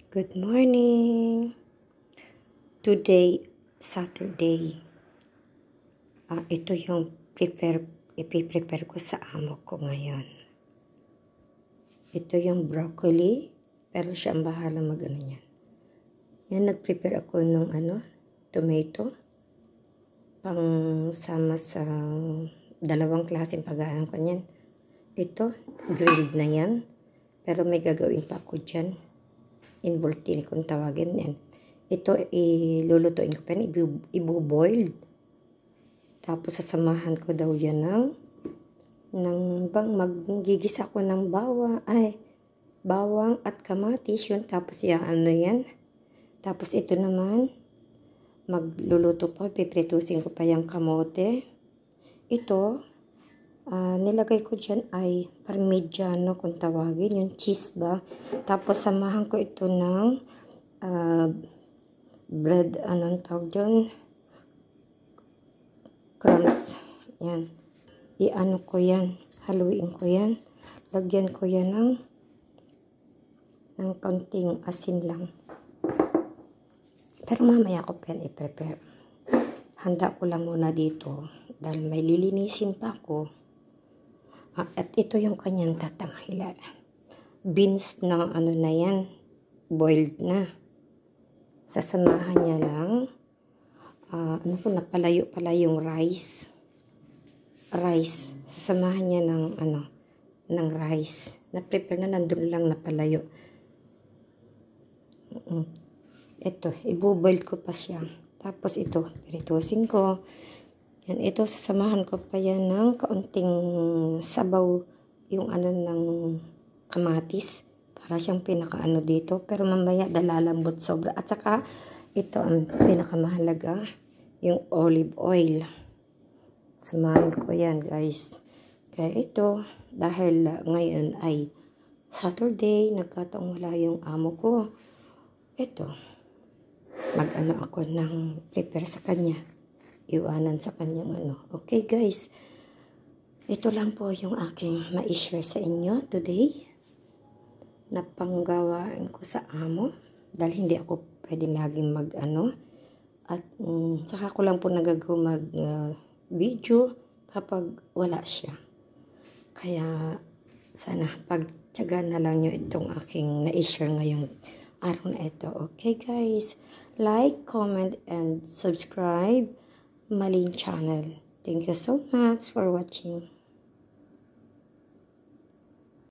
Good morning! Today, Saturday. Ito yung ipiprepare ko sa amo ko ngayon. Ito yung broccoli, pero siya ang bahala mag-ano yan. Yan, nag-prepare ako ng tomato. Pang sama sa dalawang klaseng pag-aanong ko yan. Ito, grilled na yan. Pero may gagawin pa ako dyan. Involtini kung tawagin yan. Ito, ilulutuin ko pa yan. Ibo-boiled. Tapos, sasamahan ko daw yan maggigisa ko ng bawang at kamatis yun. Tapos, yan. Tapos, ito naman, magluluto pa. Pipritusin ko pa yung kamote. Ito, nilagay ko dyan ay parmigiano kung tawagin, yung cheese ba. Tapos samahan ko ito ng bread, anong tawag dyan? Crumbs. Yan. Iano ko yan. Haluin ko yan. Lagyan ko yan ng kaunting asin lang. Pero mamaya ko pa yan i-prepare. Handa ko lang muna dito dahil may lilinisin pa ako. At ito yung kanyang tatanghila. Beans na na yan. Boiled na. Sasamahan niya lang. Napalayo yung rice. Rice. Sasamahan niya ng rice. Na-prepare na, nandun lang napalayo. Ito, ibuboil ko pa siya. Tapos ito, piritusin ko. Yan, ito, sasamahan ko pa yan ng kaunting sabaw, yung ng kamatis, para siyang pinakaano dito. Pero mamaya, dalalambot sobra. At saka, ito ang pinakamahalaga, yung olive oil. Samahan ko yan, guys. Kaya ito, dahil ngayon ay Saturday, nagkataong wala yung amo ko. Ito, mag-ano ako ng prepare sa kanya. Iwanan sa kanyang Okay, guys. Ito lang po yung aking ma-share sa inyo today. Napanggawaan ko sa amo. Dahil hindi ako pwede laging At saka ko lang po nagagawa video kapag wala siya. Kaya sana pagtyagaan na lang nyo itong aking na-share ngayong araw na ito. Okay, guys. Like, comment, and subscribe Malin channel. Thank you so much for watching.